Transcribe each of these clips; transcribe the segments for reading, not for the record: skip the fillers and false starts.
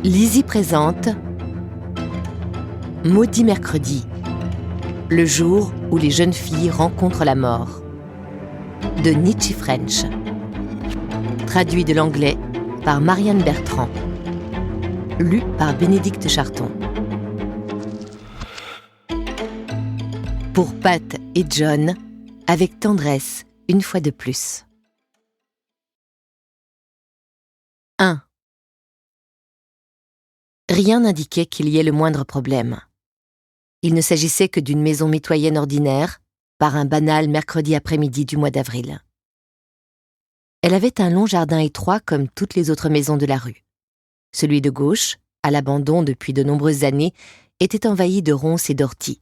Lizzie présente Maudit mercredi, le jour où les jeunes filles rencontrent la mort, de Nietzsche French. Traduit de l'anglais par Marianne Bertrand. Lu par Bénédicte Charton. Pour Pat et John, avec tendresse, une fois de plus. 1. Rien n'indiquait qu'il y ait le moindre problème. Il ne s'agissait que d'une maison mitoyenne ordinaire, par un banal mercredi après-midi du mois d'avril. Elle avait un long jardin étroit comme toutes les autres maisons de la rue. Celui de gauche, à l'abandon depuis de nombreuses années, était envahi de ronces et d'orties.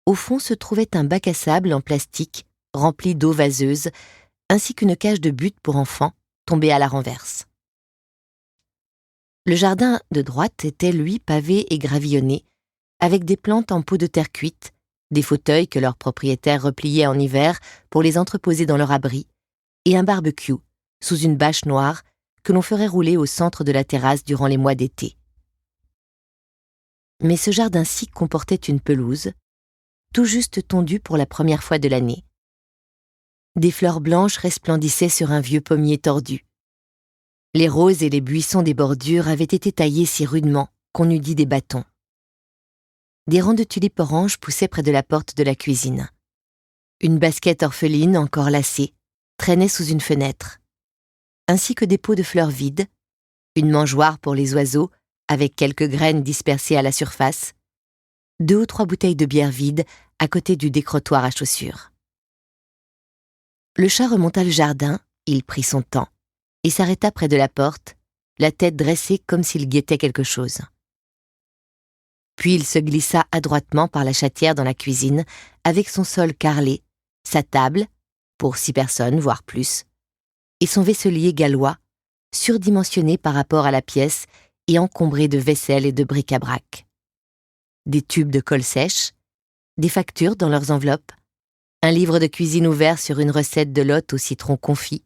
Au fond se trouvait un bac à sable en plastique rempli d'eau vaseuse, ainsi qu'une cage de butte pour enfants tombée à la renverse. Le jardin de droite était, lui, pavé et gravillonné, avec des plantes en pot de terre cuite, des fauteuils que leurs propriétaires repliaient en hiver pour les entreposer dans leur abri, et un barbecue, sous une bâche noire, que l'on ferait rouler au centre de la terrasse durant les mois d'été. Mais ce jardin-ci comportait une pelouse, tout juste tondue pour la première fois de l'année. Des fleurs blanches resplendissaient sur un vieux pommier tordu. Les roses et les buissons des bordures avaient été taillés si rudement qu'on eût dit des bâtons. Des rangs de tulipes oranges poussaient près de la porte de la cuisine. Une basket orpheline, encore lacée, traînait sous une fenêtre, ainsi que des pots de fleurs vides, une mangeoire pour les oiseaux, avec quelques graines dispersées à la surface, 2 ou 3 bouteilles de bière vides à côté du décrottoir à chaussures. Le chat remonta le jardin, il prit son temps, et s'arrêta près de la porte, la tête dressée comme s'il guettait quelque chose. Puis il se glissa adroitement par la chatière dans la cuisine, avec son sol carrelé, sa table, pour 6 personnes, voire plus, et son vaisselier gallois, surdimensionné par rapport à la pièce et encombré de vaisselle et de bric-à-brac. Des tubes de colle sèche, des factures dans leurs enveloppes, un livre de cuisine ouvert sur une recette de lotte au citron confit,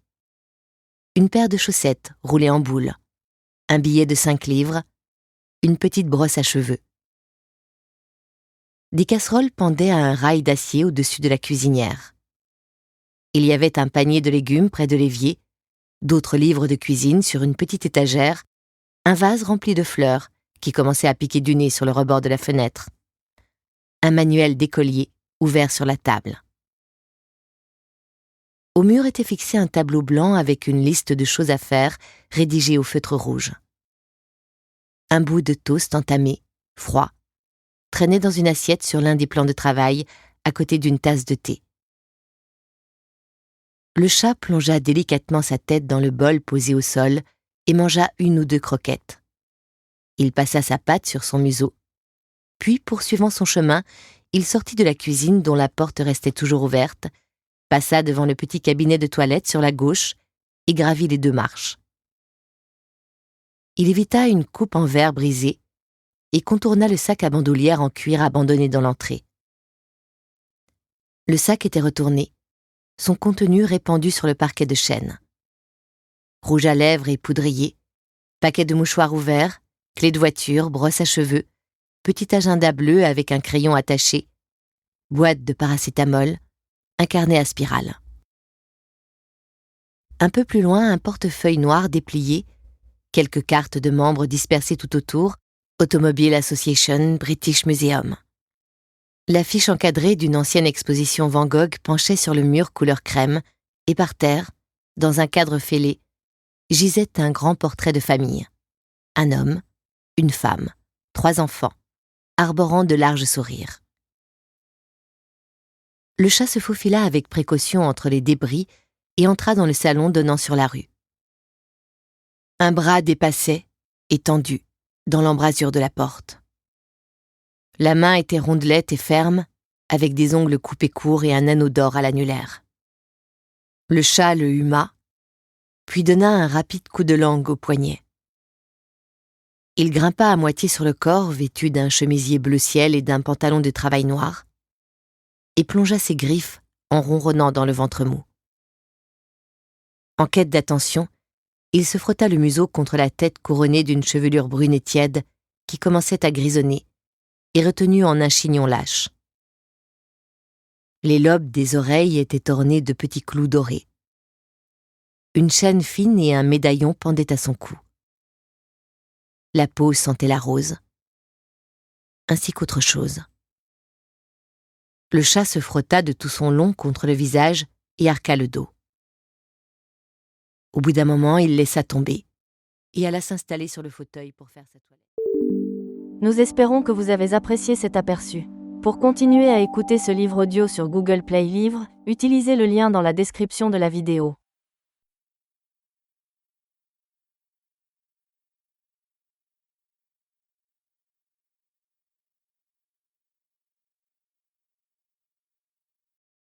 une paire de chaussettes roulées en boule, un billet de 5 livres, une petite brosse à cheveux. Des casseroles pendaient à un rail d'acier au-dessus de la cuisinière. Il y avait un panier de légumes près de l'évier, d'autres livres de cuisine sur une petite étagère, un vase rempli de fleurs qui commençait à piquer du nez sur le rebord de la fenêtre, un manuel d'écolier ouvert sur la table. Au mur était fixé un tableau blanc avec une liste de choses à faire rédigée au feutre rouge. Un bout de toast entamé, froid, traînait dans une assiette sur l'un des plans de travail à côté d'une tasse de thé. Le chat plongea délicatement sa tête dans le bol posé au sol et mangea 1 ou 2 croquettes. Il passa sa patte sur son museau, puis, poursuivant son chemin, il sortit de la cuisine dont la porte restait toujours ouverte, passa devant le petit cabinet de toilette sur la gauche et gravit les 2 marches. Il évita une coupe en verre brisée et contourna le sac à bandoulière en cuir abandonné dans l'entrée. Le sac était retourné, son contenu répandu sur le parquet de chêne. Rouge à lèvres et poudrier, paquet de mouchoirs ouverts, clé de voiture, brosse à cheveux, petit agenda bleu avec un crayon attaché, boîte de paracétamol, un carnet à spirale. Un peu plus loin, un portefeuille noir déplié, quelques cartes de membres dispersées tout autour, Automobile Association, British Museum. L'affiche encadrée d'une ancienne exposition Van Gogh penchait sur le mur couleur crème, et par terre, dans un cadre fêlé, gisait un grand portrait de famille. Un homme, une femme, 3 enfants, arborant de larges sourires. Le chat se faufila avec précaution entre les débris et entra dans le salon donnant sur la rue. Un bras dépassait, étendu, dans l'embrasure de la porte. La main était rondelette et ferme, avec des ongles coupés courts et un anneau d'or à l'annulaire. Le chat le huma, puis donna un rapide coup de langue au poignet. Il grimpa à moitié sur le corps, vêtu d'un chemisier bleu ciel et d'un pantalon de travail noir, et plongea ses griffes en ronronnant dans le ventre mou. En quête d'attention, Il se frotta le museau contre la tête couronnée d'une chevelure brune et tiède qui commençait à grisonner, et retenue en un chignon lâche. Les lobes des oreilles étaient ornés de petits clous dorés. Une chaîne fine et un médaillon pendaient à son cou. La peau sentait la rose, ainsi qu'autre chose. Le chat se frotta de tout son long contre le visage et arqua le dos. Au bout d'un moment, il laissa tomber et alla s'installer sur le fauteuil pour faire sa toilette. Nous espérons que vous avez apprécié cet aperçu. Pour continuer à écouter ce livre audio sur Google Play Livres, utilisez le lien dans la description de la vidéo.